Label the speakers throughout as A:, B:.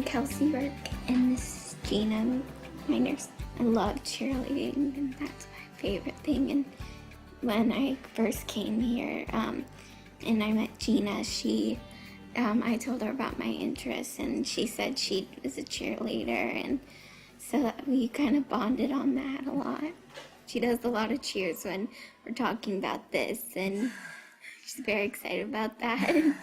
A: I'm Kelsey Burke, and this is Gina, my nurse. I love cheerleading, and that's my favorite thing. And when I first came here, and I met Gina, I told her about my interests, and she said she was a cheerleader, and so we kind of bonded on that a lot. She does a lot of cheers when we're talking about this, and she's very excited about that.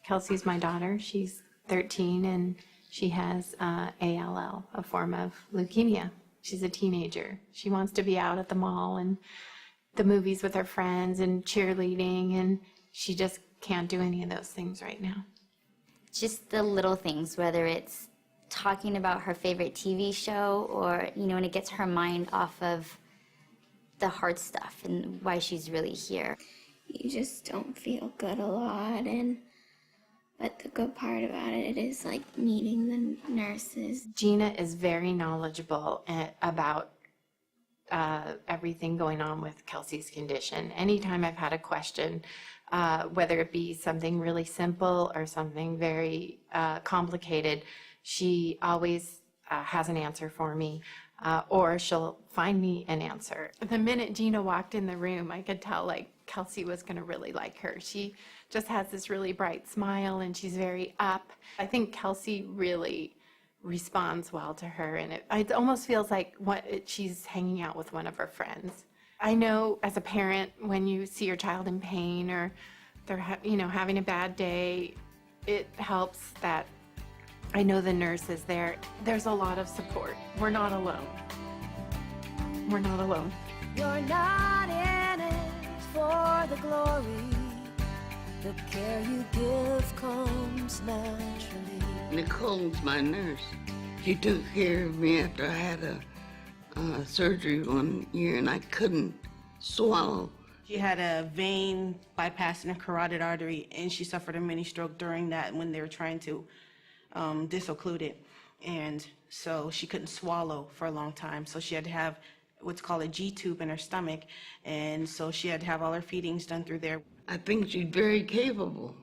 B: Kelsey's my daughter. She's 13, and she has ALL, a form of leukemia. She's a teenager. She wants to be out at the mall and the movies with her friends and cheerleading, and she just can't do any of those things right now.
C: Just the little things, whether it's talking about her favorite TV show or, when it gets her mind off of the hard stuff and why she's really here.
A: You just don't feel good a lot, but the good part about it is like meeting the nurses.
B: Gina is very knowledgeable about everything going on with Kelsey's condition. Anytime I've had a question, whether it be something really simple or something very complicated, she always has an answer for me, or she'll find me an answer. The minute Gina walked in the room, I could tell like Kelsey was going to really like her. She just has this really bright smile, and she's very up. I think Kelsey really responds well to her, and it almost feels like she's hanging out with one of her friends. I know as a parent, when you see your child in pain or they're having a bad day, it helps that I know the nurse is there. There's a lot of support. We're not alone. We're not alone.
D: You're not in it for the glory. The care you give comes naturally.
E: Nicole's my nurse. She took care of me after I had a surgery one year and I couldn't swallow.
F: She had a vein bypass in a carotid artery, and she suffered a mini stroke during that when they were trying to disocclude it. And so she couldn't swallow for a long time. So she had to have what's called a G-tube in her stomach. And so she had to have all her feedings done through there.
E: I think she's very capable.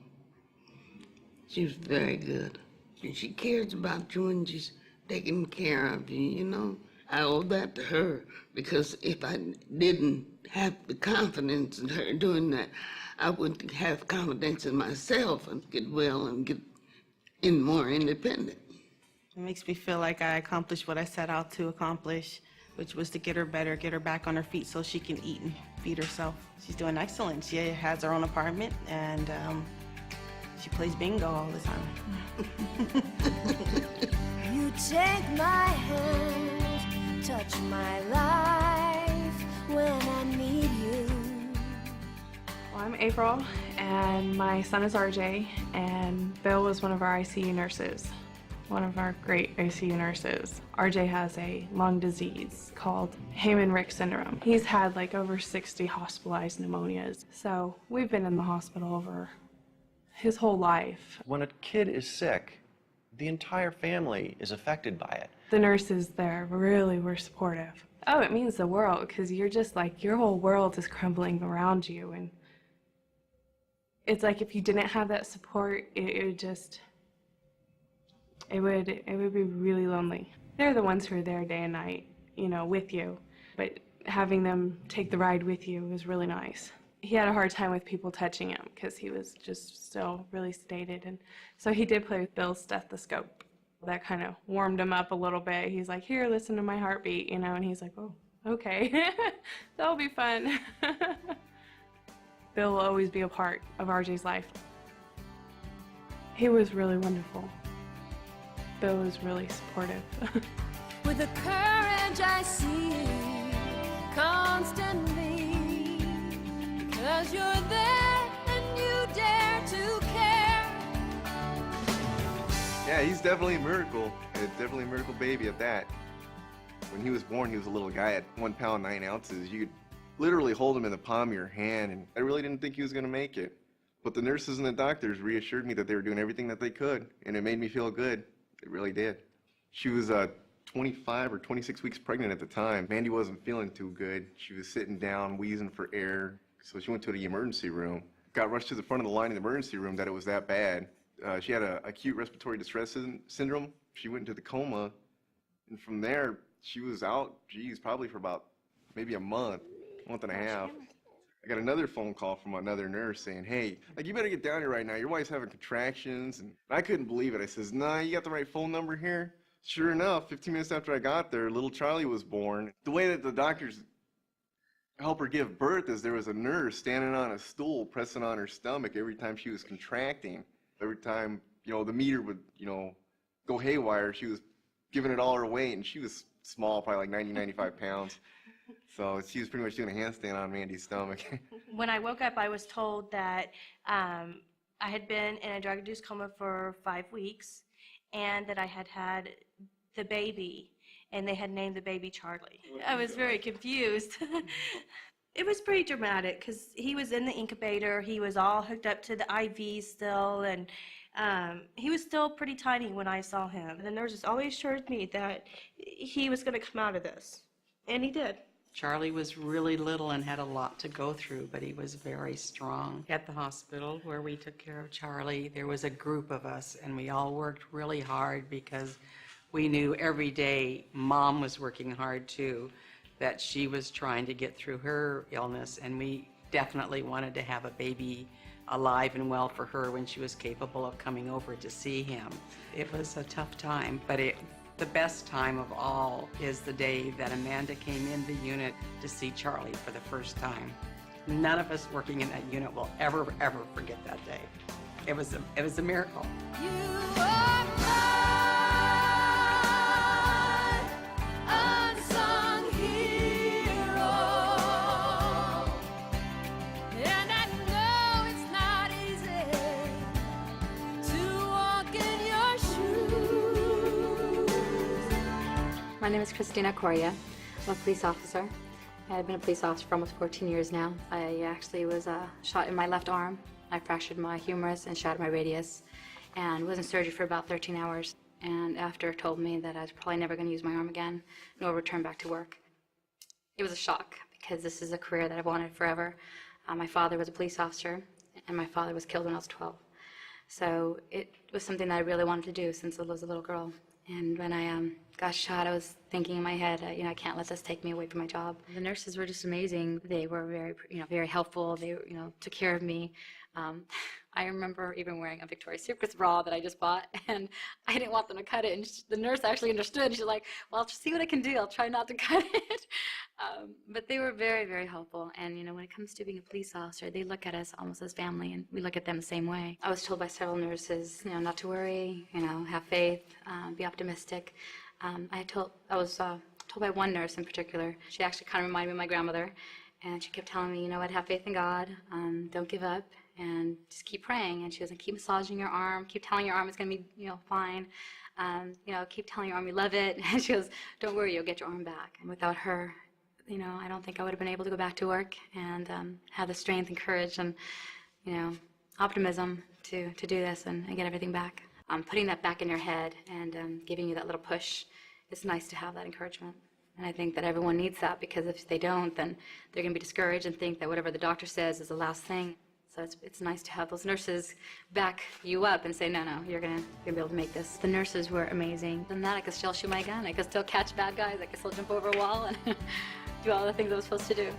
E: She's very good. And she cares about you and she's taking care of you, I owe that to her, because if I didn't have the confidence in her doing that, I wouldn't have confidence in myself and get well and get more independent.
F: It makes me feel like I accomplished what I set out to accomplish, which was to get her better, get her back on her feet so she can eat and feed herself. She's doing excellent. She has her own apartment, and she plays bingo all the time.
D: You take my hand, touch my life when I need you.
G: Well, I'm April, and my son is RJ, and Bill was one of our ICU nurses, one of our great ICU nurses. RJ has a lung disease called Hayman-Rick syndrome. He's had like over 60 hospitalized pneumonias, so we've been in the hospital over his whole life.
H: When a kid is sick, the entire family is affected by it.
G: The nurses there really were supportive. Oh, it means the world, because you're just like, your whole world is crumbling around you, and it's like if you didn't have that support, it would be really lonely. They're the ones who are there day and night, with you, but having them take the ride with you was really nice. He had a hard time with people touching him because he was just still really sedated, and so he did play with Bill's stethoscope. That kind of warmed him up a little bit. He's like, here, listen to my heartbeat, and he's like, oh, okay, that'll be fun. Bill will always be a part of RJ's life. He was really wonderful. Bill was really supportive.
D: With the courage I see constantly, because you're there and you dare to care.
I: Yeah, he's definitely a miracle. Definitely a miracle baby at that. When he was born, he was a little guy at 1 pound 9 ounces. You could literally hold him in the palm of your hand, and I really didn't think he was going to make it. But the nurses and the doctors reassured me that they were doing everything that they could, and it made me feel good. It really did. She was 25 or 26 weeks pregnant at the time. Mandy wasn't feeling too good. She was sitting down, wheezing for air, so she went to the emergency room. Got rushed to the front of the line in the emergency room that it was that bad. she had a acute respiratory distress syndrome. She went into the coma, and from there, she was out, geez, probably for about maybe a month and a half. I got another phone call from another nurse saying, hey, like, you better get down here right now. Your wife's having contractions. And I couldn't believe it. I says, nah, you got the right phone number here? Sure enough, 15 minutes after I got there, little Charlie was born. The way that the doctors help her give birth is there was a nurse standing on a stool pressing on her stomach every time she was contracting. Every time, you know, the meter would, you know, go haywire, she was giving it all her weight, and she was small, probably like 90, 95 pounds. So she was pretty much doing a handstand on Mandy's stomach.
J: When I woke up, I was told that I had been in a drug-induced coma for 5 weeks and that I had had the baby, and they had named the baby Charlie. I was very confused. It was pretty dramatic because he was in the incubator. He was all hooked up to the IV still, and he was still pretty tiny when I saw him. The nurses always assured me that he was going to come out of this, and he did.
K: Charlie was really little and had a lot to go through, but he was very strong. At the hospital where we took care of Charlie, there was a group of us, and we all worked really hard because we knew every day Mom was working hard too, that she was trying to get through her illness, and we definitely wanted to have a baby alive and well for her when she was capable of coming over to see him. It was a tough time, but the best time of all is the day that Amanda came in the unit to see Charlie for the first time. None of us working in that unit will ever forget that day. It was a miracle.
D: You are my unsung hero, and I know it's not easy to walk in your shoes.
L: My name is Christina Coria. I'm a police officer. I've been a police officer for almost 14 years now. I actually was shot in my left arm. I fractured my humerus and shattered my radius, and was in surgery for about 13 hours. And after told me that I was probably never going to use my arm again, nor return back to work. It was a shock because this is a career that I've wanted forever. My father was a police officer, and my father was killed when I was 12. So it was something that I really wanted to do since I was a little girl. And when I got shot, I was thinking in my head, I can't let this take me away from my job. The nurses were just amazing. They were very helpful. They, took care of me. I remember even wearing a Victoria's Secret bra that I just bought, and I didn't want them to cut it. And the nurse actually understood. She's like, well, I'll just see what I can do. I'll try not to cut it. But they were very, very helpful. And, when it comes to being a police officer, they look at us almost as family, and we look at them the same way. I was told by several nurses, not to worry, have faith, be optimistic. I was told by one nurse in particular. She actually kind of reminded me of my grandmother, and she kept telling me, I'd have faith in God, don't give up, and just keep praying. And she was like, keep massaging your arm, keep telling your arm it's going to be, fine. Keep telling your arm you love it. And she goes, don't worry, you'll get your arm back. And without her, I don't think I would have been able to go back to work and have the strength and courage and, optimism to do this and get everything back. Putting that back in your head and giving you that little push, it's nice to have that encouragement. And I think that everyone needs that, because if they don't, then they're going to be discouraged and think that whatever the doctor says is the last thing. So it's nice to have those nurses back you up and say, no, you're gonna be able to make this. The nurses were amazing. And that I could still shoot my gun. I could still catch bad guys. I could still jump over a wall and do all the things I was supposed to do.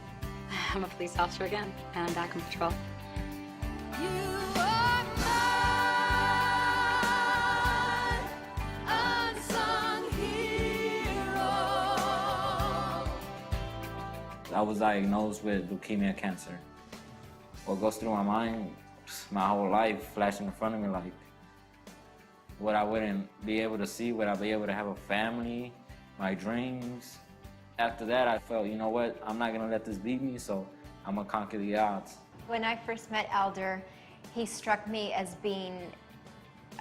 L: I'm a police officer again, and I'm back on patrol.
D: You are my unsung hero.
M: I was diagnosed with leukemia cancer. What goes through my mind, my whole life flashing in front of me, like what I wouldn't be able to see, would I be able to have a family, my dreams. After that, I felt, you know what, I'm not gonna let this beat me, so I'm gonna conquer the odds.
N: When I first met Elder, he struck me as being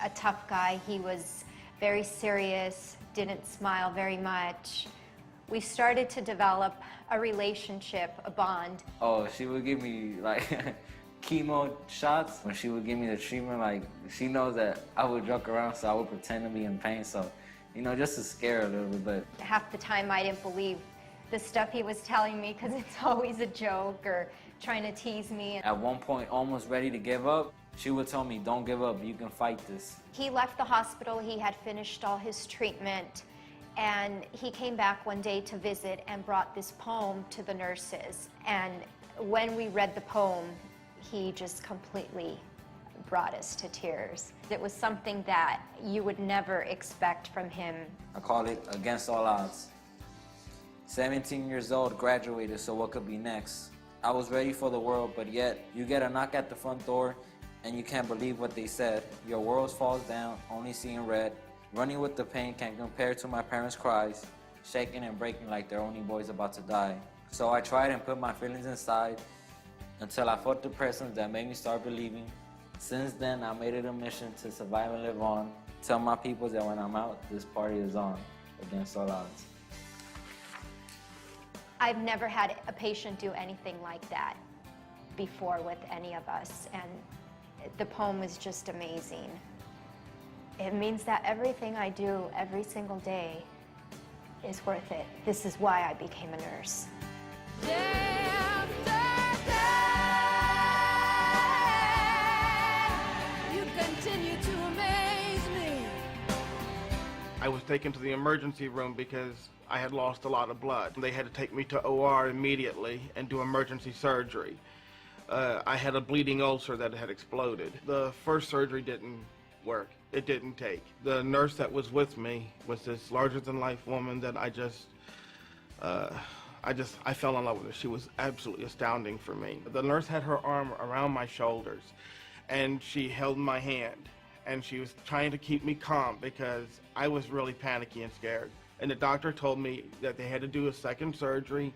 N: a tough guy. He was very serious, didn't smile very much. We started to develop a relationship, a bond.
M: Oh, she would give me like chemo shots. When she would give me the treatment, like she knows that I would joke around, so I would pretend to be in pain. So, just to scare her a little bit. But
N: half the time I didn't believe the stuff he was telling me, because it's always a joke or trying to tease me.
M: At one point, almost ready to give up, She would tell me, don't give up, you can fight this.
N: He left the hospital, he had finished all his treatment, and he came back one day to visit and brought this poem to the nurses. And when we read the poem, he just completely brought us to tears. It was something that you would never expect from him.
M: I call it Against All Odds. 17 years old, graduated, so what could be next? I was ready for the world, but yet you get a knock at the front door and you can't believe what they said. Your world falls down, only seeing red. Running with the pain can't compare to my parents' cries, shaking and breaking like their only boy's about to die. So I tried and put my feelings inside until I felt the presence that made me start believing. Since then, I made it a mission to survive and live on. Tell my people that when I'm out, this party is on, against all odds.
N: I've never had a patient do anything like that before with any of us, and the poem is just amazing. It means that everything I do every single day is worth it. This is why I became a nurse.
D: You continue to amaze me.
O: I was taken to the emergency room because I had lost a lot of blood. They had to take me to OR immediately and do emergency surgery. I had a bleeding ulcer that had exploded. The first surgery didn't work. It didn't take. The nurse that was with me was this larger-than-life woman that I fell in love with her. She was absolutely astounding for me. The nurse had her arm around my shoulders, and she held my hand, and she was trying to keep me calm because I was really panicky and scared. And the doctor told me that they had to do a second surgery,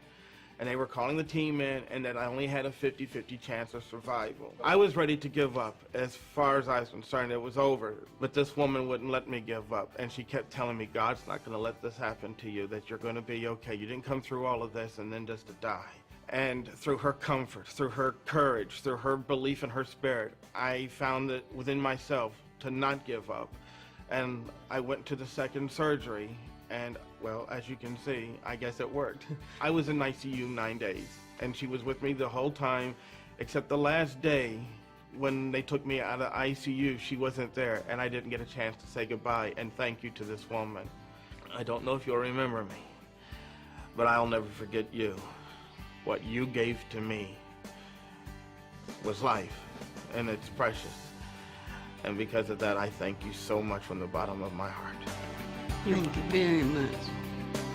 O: and they were calling the team in, and that I only had a 50-50 chance of survival. I was ready to give up. As far as I was concerned, it was over. But this woman wouldn't let me give up, and she kept telling me, God's not going to let this happen to you, that you're going to be okay. You didn't come through all of this and then just to die. And through her comfort, through her courage, through her belief in her spirit, I found that within myself to not give up. And I went to the second surgery, and well, as you can see, I guess it worked. I was in ICU 9 days, and she was with me the whole time, except the last day when they took me out of ICU, she wasn't there, and I didn't get a chance to say goodbye and thank you to this woman. I don't know if you'll remember me, but I'll never forget you. What you gave to me was life, and it's precious. And because of that, I thank you so much from the bottom of my heart.
E: Thank you very much.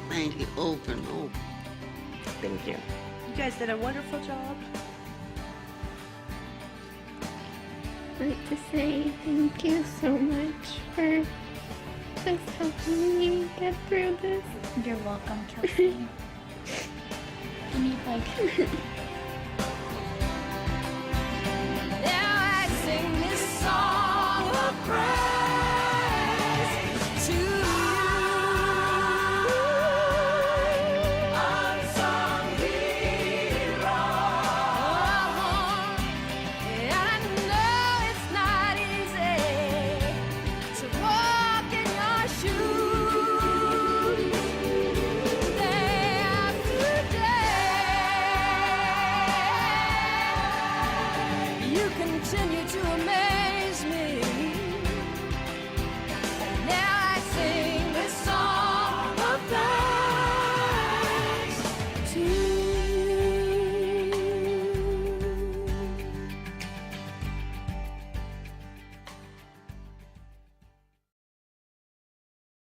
E: Thank you over and over.
J: Thank you. You guys did a wonderful job.
A: I'd like to say thank you so much for just helping me get through this.
C: You're welcome, Kelsey. You need like